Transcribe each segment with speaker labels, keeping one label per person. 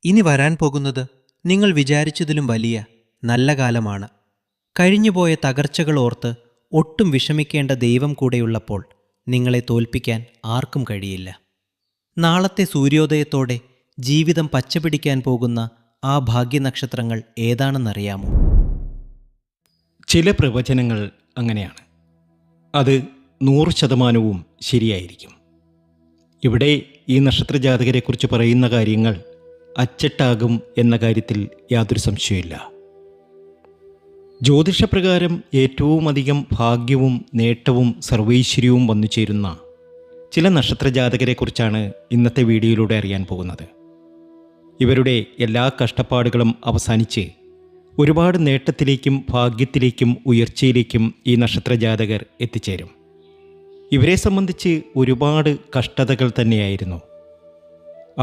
Speaker 1: ഇനി വരാൻ പോകുന്നത് നിങ്ങൾ വിചാരിച്ചതിലും വലിയ നല്ല കാലമാണ്. കഴിഞ്ഞുപോയ തകർച്ചകൾ ഓർത്ത് ഒട്ടും വിഷമിക്കേണ്ട ദൈവം കൂടെയുള്ളപ്പോൾ നിങ്ങളെ തോൽപ്പിക്കാൻ ആർക്കും കഴിയില്ല. നാളത്തെ സൂര്യോദയത്തോടെ ജീവിതം പച്ചപിടിക്കാൻ പോകുന്ന ആ ഭാഗ്യനക്ഷത്രങ്ങൾ ഏതാണെന്നറിയാമോ?
Speaker 2: ചില പ്രവചനങ്ങൾ അങ്ങനെയാണ്. അത് 100% ശരിയായിരിക്കും. ഇവിടെ ഈ നക്ഷത്രജാതകരെക്കുറിച്ച് പറയുന്ന കാര്യങ്ങൾ അച്ചട്ടാകും എന്ന കാര്യത്തിൽ യാതൊരു സംശയമില്ല. ജ്യോതിഷപ്രകാരം ഏറ്റവും അധികം ഭാഗ്യവും നേട്ടവും സർവൈശ്വര്യവും വന്നു ചേരുന്ന ചില നക്ഷത്രജാതകരെക്കുറിച്ചാണ് ഇന്നത്തെ വീഡിയോയിലൂടെ അറിയാൻ പോകുന്നത്. ഇവരുടെ എല്ലാ കഷ്ടപ്പാടുകളും അവസാനിച്ച് ഒരുപാട് നേട്ടത്തിലേക്കും ഭാഗ്യത്തിലേക്കും ഉയർച്ചയിലേക്കും ഈ നക്ഷത്രജാതകർ എത്തിച്ചേരും. ഇവരെ സംബന്ധിച്ച് ഒരുപാട് കഷ്ടതകൾ തന്നെയായിരുന്നു.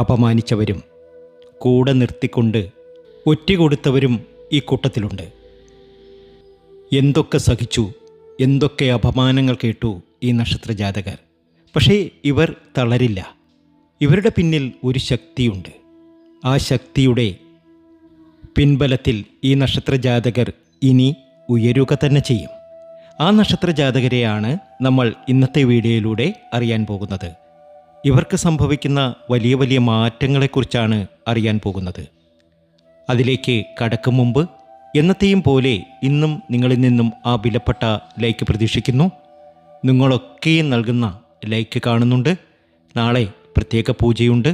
Speaker 2: അപമാനിച്ചവരും കൂടെ നിർത്തിക്കൊണ്ട് ഒറ്റുകൊടുത്തവരും ഈ കൂട്ടത്തിലുണ്ട്. എന്തൊക്കെ സഹിച്ചു, എന്തൊക്കെ അപമാനങ്ങൾ കേട്ടു ഈ നക്ഷത്രജാതകർ. പക്ഷേ ഇവർ തളരില്ല. ഇവരുടെ പിന്നിൽ ഒരു ശക്തിയുണ്ട്. ആ ശക്തിയുടെ പിൻബലത്തിൽ ഈ നക്ഷത്രജാതകർ ഇനി ഉയരുക തന്നെ ചെയ്യും. ആ നക്ഷത്രജാതകരെയാണ് നമ്മൾ ഇന്നത്തെ വീഡിയോയിലൂടെ അറിയാൻ പോകുന്നത്. ഇവർക്ക് സംഭവിക്കുന്ന വലിയ വലിയ മാറ്റങ്ങളെക്കുറിച്ചാണ് അറിയാൻ പോകുന്നത്. അതിലേക്ക് കടക്കും മുമ്പ് എന്നത്തെയും പോലെ ഇന്നും നിങ്ങളിൽ നിന്നും ആ വിലപ്പെട്ട ലൈക്ക് പ്രതീക്ഷിക്കുന്നു. നിങ്ങളൊക്കെയും നൽകുന്ന ലൈക്ക് കാണുന്നുണ്ട്. നാളെ പ്രത്യേക പൂജയുണ്ട്.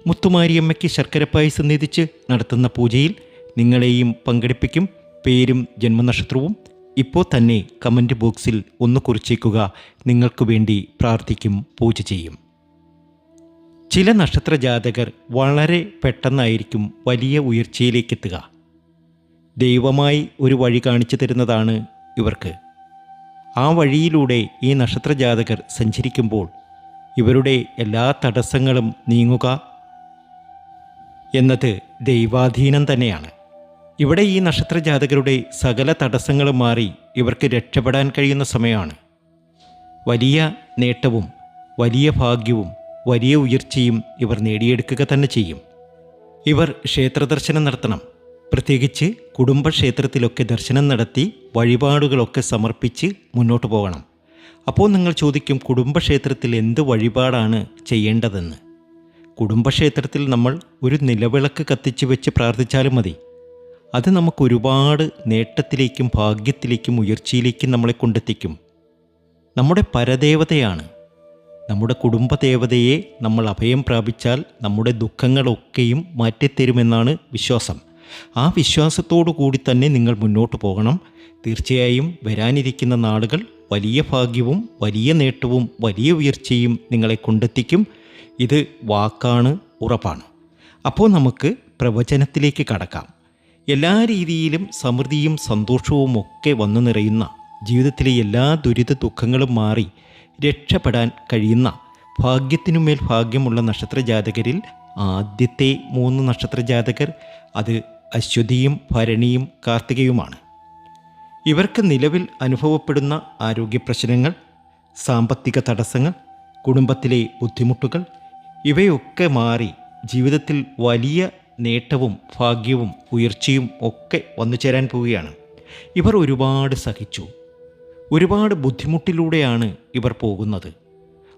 Speaker 2: മുത്തുമാരിയമ്മയ്ക്ക് ശർക്കര പായസം നേദിച്ച് നടത്തുന്ന പൂജയിൽ നിങ്ങളെയും പങ്കെടുപ്പിക്കും. പേരും ജന്മനക്ഷത്രവും ഇപ്പോൾ തന്നെ കമൻറ്റ് ബോക്സിൽ ഒന്ന് കുറിച്ചേക്കുക. നിങ്ങൾക്ക് വേണ്ടി പ്രാർത്ഥിക്കും, പൂജ ചെയ്യും. ചില നക്ഷത്രജാതകർ വളരെ പെട്ടെന്നായിരിക്കും വലിയ ഉയർച്ചയിലേക്കെത്തുക. ദൈവമായി ഒരു വഴി കാണിച്ചു തരുന്നതാണ് ഇവർക്ക്. ആ വഴിയിലൂടെ ഈ നക്ഷത്രജാതകർ സഞ്ചരിക്കുമ്പോൾ ഇവരുടെ എല്ലാ തടസ്സങ്ങളും നീങ്ങുക എന്നത് ദൈവാധീനം തന്നെയാണ്. ഇവിടെ ഈ നക്ഷത്രജാതകരുടെ സകല തടസ്സങ്ങളും മാറി ഇവർക്ക് രക്ഷപ്പെടാൻ കഴിയുന്ന സമയമാണ്. വലിയ നേട്ടവും വലിയ ഭാഗ്യവും വലിയ ഉയർച്ചയും ഇവർ നേടിയെടുക്കുക തന്നെ ചെയ്യും. ഇവർ ക്ഷേത്രദർശനം നടത്തണം. പ്രത്യേകിച്ച് കുടുംബക്ഷേത്രത്തിലൊക്കെ ദർശനം നടത്തി വഴിപാടുകളൊക്കെ സമർപ്പിച്ച് മുന്നോട്ട് പോകണം. അപ്പോൾ നിങ്ങൾ ചോദിക്കും, കുടുംബക്ഷേത്രത്തിൽ എന്ത് വഴിപാടാണ് ചെയ്യേണ്ടതെന്ന്. കുടുംബക്ഷേത്രത്തിൽ നമ്മൾ ഒരു നിലവിളക്ക് കത്തിച്ച് വെച്ച് പ്രാർത്ഥിച്ചാലും മതി. അത് നമുക്ക് ഒരുപാട് നേട്ടത്തിലേക്കും ഭാഗ്യത്തിലേക്കും ഉയർച്ചയിലേക്കും നമ്മളെ കൊണ്ടെത്തിക്കും. നമ്മുടെ പരദേവതയാണ്. നമ്മുടെ കുടുംബദേവതയെ നമ്മൾ അഭയം പ്രാപിച്ചാൽ നമ്മുടെ ദുഃഖങ്ങളൊക്കെയും മാറ്റിത്തരുമെന്നാണ് വിശ്വാസം. ആ വിശ്വാസത്തോടു കൂടി തന്നെ നിങ്ങൾ മുന്നോട്ട് പോകണം. തീർച്ചയായും വരാനിരിക്കുന്ന നാളുകൾ വലിയ ഭാഗ്യവും വലിയ നേട്ടവും വലിയ ഉയർച്ചയും നിങ്ങളെ കൊണ്ടെത്തിക്കും. ഇത് വാക്കാണ്, ഉറപ്പാണ്. അപ്പോൾ നമുക്ക് പ്രവചനത്തിലേക്ക് കടക്കാം. എല്ലാ രീതിയിലും സമൃദ്ധിയും സന്തോഷവും ഒക്കെ വന്നു നിറയുന്ന, ജീവിതത്തിലെ എല്ലാ ദുരിത ദുഃഖങ്ങളും മാറി രക്ഷപ്പെടാൻ കഴിയുന്ന, ഭാഗ്യത്തിനുമേൽ ഭാഗ്യമുള്ള നക്ഷത്രജാതകരിൽ ആദ്യത്തെ 3 നക്ഷത്രജാതകർ അത് അശ്വതിയും ഭരണിയും കാർത്തികയുമാണ്. ഇവർക്ക് നിലവിൽ അനുഭവപ്പെടുന്ന ആരോഗ്യ പ്രശ്നങ്ങൾ, സാമ്പത്തിക തടസ്സങ്ങൾ, കുടുംബത്തിലെ ബുദ്ധിമുട്ടുകൾ ഇവയൊക്കെ മാറി ജീവിതത്തിൽ വലിയ നേട്ടവും ഭാഗ്യവും ഉയർച്ചയും ഒക്കെ വന്നു ചേരാൻ പോവുകയാണ്. ഇവർ ഒരുപാട് സഹിച്ചു, ഒരുപാട് ബുദ്ധിമുട്ടിലൂടെയാണ് ഇവർ പോകുന്നത്.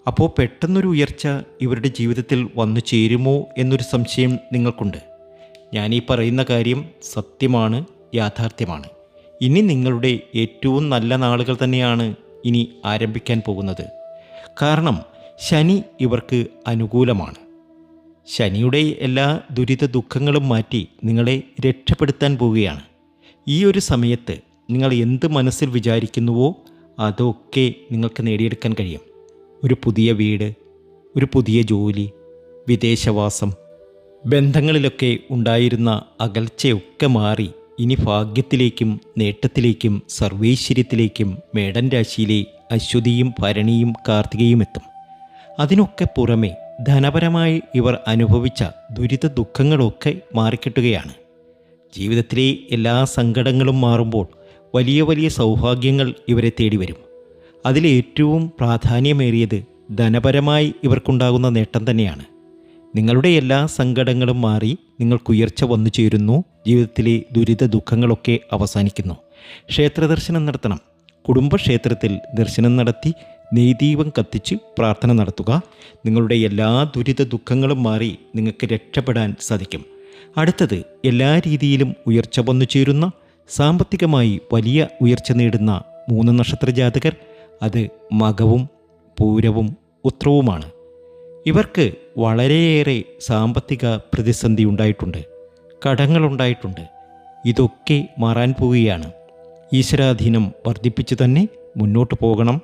Speaker 2: അപ്പോൾ പെട്ടെന്നൊരു ഉയർച്ച ഇവരുടെ ജീവിതത്തിൽ വന്നു ചേരുമോ എന്നൊരു സംശയം നിങ്ങൾക്കുണ്ട്. ഞാനീ പറയുന്ന കാര്യം സത്യമാണ്, യാഥാർത്ഥ്യമാണ്. ഇനി നിങ്ങളുടെ ഏറ്റവും നല്ല നാളുകൾ തന്നെയാണ് ഇനി ആരംഭിക്കാൻ പോകുന്നത്. കാരണം ശനി ഇവർക്ക് അനുകൂലമാണ്. ശനിയുടെ എല്ലാ ദുരിത ദുഃഖങ്ങളും മാറ്റി നിങ്ങളെ രക്ഷപ്പെടുത്താൻ പോവുകയാണ്. ഈ ഒരു സമയത്ത് നിങ്ങൾ എന്ത് മനസ്സിൽ വിചാരിക്കുന്നുവോ അതൊക്കെ നിങ്ങൾക്ക് നേടിയെടുക്കാൻ കഴിയും. ഒരു പുതിയ വീട്, ഒരു പുതിയ ജോലി, വിദേശവാസം, ബന്ധങ്ങളിലൊക്കെ ഉണ്ടായിരുന്ന അകൽച്ചയൊക്കെ മാറി ഇനി ഭാഗ്യത്തിലേക്കും നേട്ടത്തിലേക്കും സർവൈശ്വര്യത്തിലേക്കും മേടൻ രാശിയിലെ അശ്വതിയും ഭരണിയും കാർത്തികയും എത്തും. അതിനൊക്കെ പുറമെ ധനപരമായി ഇവർ അനുഭവിച്ച ദുരിത ദുഃഖങ്ങളൊക്കെ മാറിക്കിട്ടുകയാണ്. ജീവിതത്തിലെ എല്ലാ സങ്കടങ്ങളും മാറുമ്പോൾ വലിയ വലിയ സൗഭാഗ്യങ്ങൾ ഇവരെ തേടി വരും. അതിലേറ്റവും പ്രാധാന്യമേറിയത് ധനപരമായി ഇവർക്കുണ്ടാകുന്ന നേട്ടം തന്നെയാണ്. നിങ്ങളുടെ എല്ലാ സങ്കടങ്ങളും മാറി നിങ്ങൾക്ക് ഉയർച്ച വന്നു ചേരുന്നു. ജീവിതത്തിലെ ദുരിത ദുഃഖങ്ങളൊക്കെ അവസാനിക്കുന്നു. ക്ഷേത്രദർശനം നടത്തണം. കുടുംബക്ഷേത്രത്തിൽ ദർശനം നടത്തി നെയ്ദീപം കത്തിച്ച് പ്രാർത്ഥന നടത്തുക. നിങ്ങളുടെ എല്ലാ ദുരിത ദുഃഖങ്ങളും മാറി നിങ്ങൾക്ക് രക്ഷപ്പെടാൻ സാധിക്കും. അടുത്തത്, എല്ലാ രീതിയിലും ഉയർച്ച വന്നു ചേരുന്ന, സാമ്പത്തികമായി വലിയ ഉയർച്ച നേടുന്ന 3 നക്ഷത്ര ജാതകർ, അത് മകവും പൂരവും ഉത്രവുമാണ്. ഇവർക്ക് വളരെയേറെ സാമ്പത്തിക പ്രതിസന്ധി ഉണ്ടായിട്ടുണ്ട്, കടങ്ങളുണ്ടായിട്ടുണ്ട്. ഇതൊക്കെ മാറാൻ പോവുകയാണ്. ഈശ്വരാധീനം വർദ്ധിപ്പിച്ച് തന്നെ മുന്നോട്ട് പോകണം.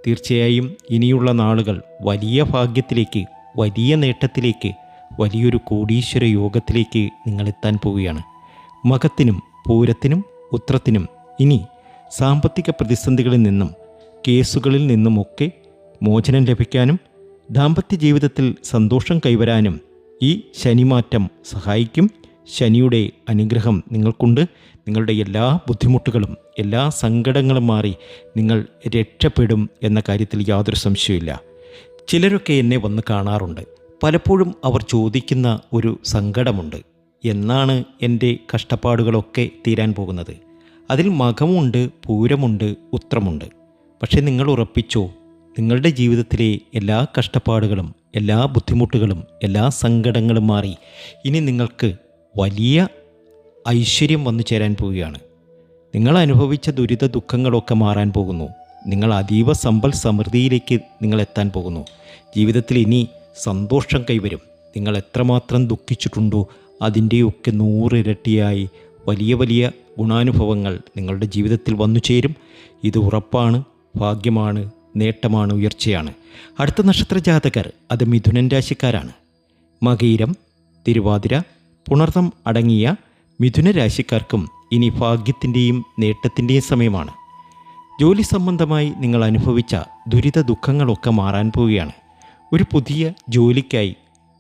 Speaker 2: തീർച്ചയായും ഇനിയുള്ള നാളുകൾ വലിയ ഭാഗ്യത്തിലേക്ക്, വലിയ നേട്ടത്തിലേക്ക്, വലിയൊരു കോടീശ്വര യോഗത്തിലേക്ക് നിങ്ങളെത്താൻ പോവുകയാണ്. മകത്തിനും പൂരത്തിനും ഉത്രത്തിനും ഇനി സാമ്പത്തിക പ്രതിസന്ധികളിൽ നിന്നും കേസുകളിൽ നിന്നുമൊക്കെ മോചനം ലഭിക്കാനും ദാമ്പത്യ ജീവിതത്തിൽ സന്തോഷം കൈവരാനും ഈ ശനിമാറ്റം സഹായിക്കും. ശനിയുടെ അനുഗ്രഹം നിങ്ങൾക്കുണ്ട്. നിങ്ങളുടെ എല്ലാ ബുദ്ധിമുട്ടുകളും എല്ലാ സങ്കടങ്ങളും മാറി നിങ്ങൾ രക്ഷപ്പെടും എന്ന കാര്യത്തിൽ യാതൊരു സംശയമില്ല. ചിലരൊക്കെ എന്നെ വന്ന് കാണാറുണ്ട്. പലപ്പോഴും അവർ ചോദിക്കുന്ന ഒരു സങ്കടമുണ്ട്, എന്നാണ് എൻ്റെ കഷ്ടപ്പാടുകളൊക്കെ തീരാൻ പോകുന്നത്? അതിൽ മകമുണ്ട്, പൂരമുണ്ട്, ഉത്രമുണ്ട്. പക്ഷെ നിങ്ങൾ ഉറപ്പിച്ചോ, നിങ്ങളുടെ ജീവിതത്തിലെ എല്ലാ കഷ്ടപ്പാടുകളും എല്ലാ ബുദ്ധിമുട്ടുകളും എല്ലാ സങ്കടങ്ങളും മാറി ഇനി നിങ്ങൾക്ക് വലിയ ഐശ്വര്യം വന്നു ചേരാൻ പോവുകയാണ്. നിങ്ങൾ അനുഭവിച്ച ദുരിത ദുഃഖങ്ങളൊക്കെ മാറാൻ പോകുന്നു. നിങ്ങൾ അതീവ സമ്പൽ സമൃദ്ധിയിലേക്ക് നിങ്ങൾ എത്താൻ പോകുന്നു. ജീവിതത്തിൽ ഇനി സന്തോഷം കൈവരും. നിങ്ങൾ എത്രമാത്രം ദുഃഖിച്ചിട്ടുണ്ടോ അതിൻ്റെയൊക്കെ 100 ഇരട്ടിയായി വലിയ വലിയ ഗുണാനുഭവങ്ങൾ നിങ്ങളുടെ ജീവിതത്തിൽ വന്നു ചേരും. ഇത് ഉറപ്പാണ്, ഭാഗ്യമാണ്, നേട്ടമാണ്, ഉയർച്ചയാണ്. അടുത്ത നക്ഷത്ര ജാതകർ അത് മിഥുനൻ രാശിക്കാരാണ്. മകയിരം, തിരുവാതിര, പുണർതം അടങ്ങിയ മിഥുന രാശിക്കാർക്കും ഇനി ഭാഗ്യത്തിൻ്റെയും നേട്ടത്തിൻ്റെയും സമയമാണ്. ജോലി സംബന്ധമായി നിങ്ങൾ അനുഭവിച്ച ദുരിത ദുഃഖങ്ങളൊക്കെ മാറാൻ പോവുകയാണ്. ഒരു പുതിയ ജോലിക്കായി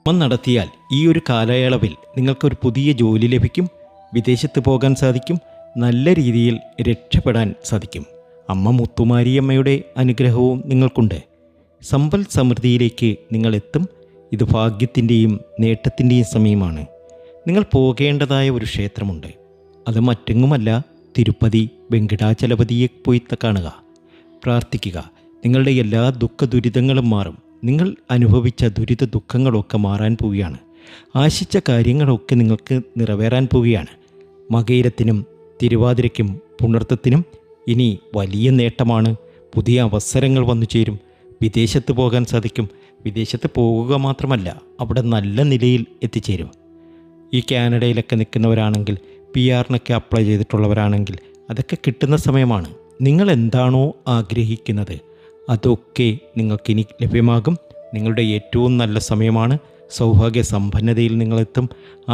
Speaker 2: നടത്തിയാൽ ഈ ഒരു കാലയളവിൽ നിങ്ങൾക്കൊരു പുതിയ ജോലി ലഭിക്കും. വിദേശത്ത് പോകാൻ സാധിക്കും. നല്ല രീതിയിൽ രക്ഷപ്പെടാൻ സാധിക്കും. അമ്മ മുത്തുമാരിയമ്മയുടെ അനുഗ്രഹവും നിങ്ങൾക്കുണ്ട്. സമ്പൽ സമൃദ്ധിയിലേക്ക് നിങ്ങളെത്തും. ഇത് ഭാഗ്യത്തിൻ്റെയും നേട്ടത്തിൻ്റെയും സമയമാണ്. നിങ്ങൾ പോകേണ്ടതായ ഒരു ക്ഷേത്രമുണ്ട്. അത് മറ്റെങ്ങുമല്ല, തിരുപ്പതി വെങ്കടാചലപതിയെ പോയി കാണുക, പ്രാർത്ഥിക്കുക. നിങ്ങളുടെ എല്ലാ ദുഃഖ ദുരിതങ്ങളും മാറും. നിങ്ങൾ അനുഭവിച്ച ദുരിത ദുഃഖങ്ങളൊക്കെ മാറാൻ പോവുകയാണ്. ആശിച്ച കാര്യങ്ങളൊക്കെ നിങ്ങൾക്ക് നിറവേറാൻ പോവുകയാണ്. മകയിരത്തിനും തിരുവാതിരയ്ക്കും പുണർത്തത്തിനും ഇനി വലിയ നേട്ടമാണ്. പുതിയ അവസരങ്ങൾ വന്നു ചേരും. വിദേശത്ത് പോകാൻ സാധിക്കും. വിദേശത്ത് പോകുക മാത്രമല്ല, അവിടെ നല്ല നിലയിൽ എത്തിച്ചേരും. ഈ കാനഡയിലൊക്കെ നിൽക്കുന്നവരാണെങ്കിൽ, PR-നൊക്കെ അപ്ലൈ ചെയ്തിട്ടുള്ളവരാണെങ്കിൽ അതൊക്കെ കിട്ടുന്ന സമയമാണ്. നിങ്ങൾ എന്താണോ ആഗ്രഹിക്കുന്നത് അതൊക്കെ നിങ്ങൾക്കിനി ലഭ്യമാകും. നിങ്ങളുടെ ഏറ്റവും നല്ല സമയമാണ്. സൗഭാഗ്യ സമ്പന്നതയിൽ നിങ്ങളെത്തും.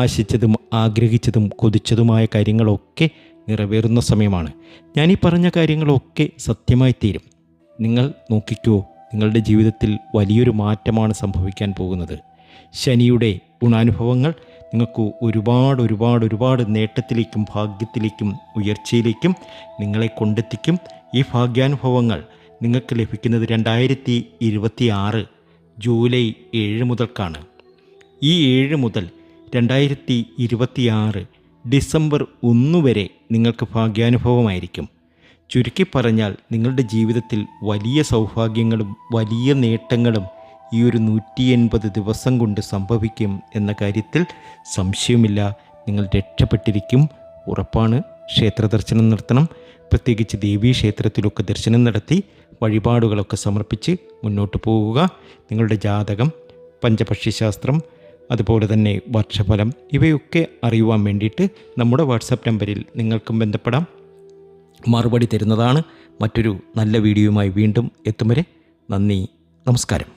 Speaker 2: ആശിച്ചതും ആഗ്രഹിച്ചതും കൊതിച്ചതുമായ കാര്യങ്ങളൊക്കെ നിറവേറുന്ന സമയമാണ്. ഞാനീ പറഞ്ഞ കാര്യങ്ങളൊക്കെ സത്യമായി തീരും. നിങ്ങൾ നോക്കിക്കോ, നിങ്ങളുടെ ജീവിതത്തിൽ വലിയൊരു മാറ്റമാണ് സംഭവിക്കാൻ പോകുന്നത്. ശനിയുടെ ഗുണാനുഭവങ്ങൾ നിങ്ങൾക്ക് ഒരുപാട് നേട്ടത്തിലേക്കും ഭാഗ്യത്തിലേക്കും ഉയർച്ചയിലേക്കും നിങ്ങളെ കൊണ്ടെത്തിക്കും. ഈ ഭാഗ്യാനുഭവങ്ങൾ നിങ്ങൾക്ക് ലഭിക്കുന്നത് 2026 ജൂലൈ 7 മുതൽക്കാണ്. ഈ 7 മുതൽ 2026 ഡിസംബർ 1 വരെ നിങ്ങൾക്ക് ഭാഗ്യാനുഭവമായിരിക്കും. ചുരുക്കി പറഞ്ഞാൽ നിങ്ങളുടെ ജീവിതത്തിൽ വലിയ സൗഭാഗ്യങ്ങളും വലിയ നേട്ടങ്ങളും ഈ ഒരു 180 ദിവസം കൊണ്ട് സംഭവിക്കും എന്ന കാര്യത്തിൽ സംശയമില്ല. നിങ്ങൾ രക്ഷപ്പെട്ടിരിക്കും, ഉറപ്പാണ്. ക്ഷേത്ര ദർശനം നടത്തണം. പ്രത്യേകിച്ച് ദേവീ ക്ഷേത്രത്തിലൊക്കെ ദർശനം നടത്തി വഴിപാടുകളൊക്കെ സമർപ്പിച്ച് മുന്നോട്ട് പോവുക. നിങ്ങളുടെ ജാതകം, പഞ്ചപക്ഷിശാസ്ത്രം, അതുപോലെ തന്നെ വർഷഫലം ഇവയൊക്കെ അറിയുവാൻ വേണ്ടിയിട്ട് നമ്മുടെ വാട്സാപ്പ് നമ്പറിൽ നിങ്ങൾക്കും ബന്ധപ്പെടാം. മറുപടി തരുന്നതാണ്. മറ്റൊരു നല്ല വീഡിയോയുമായി വീണ്ടും എത്തും വരെ നന്ദി, നമസ്കാരം.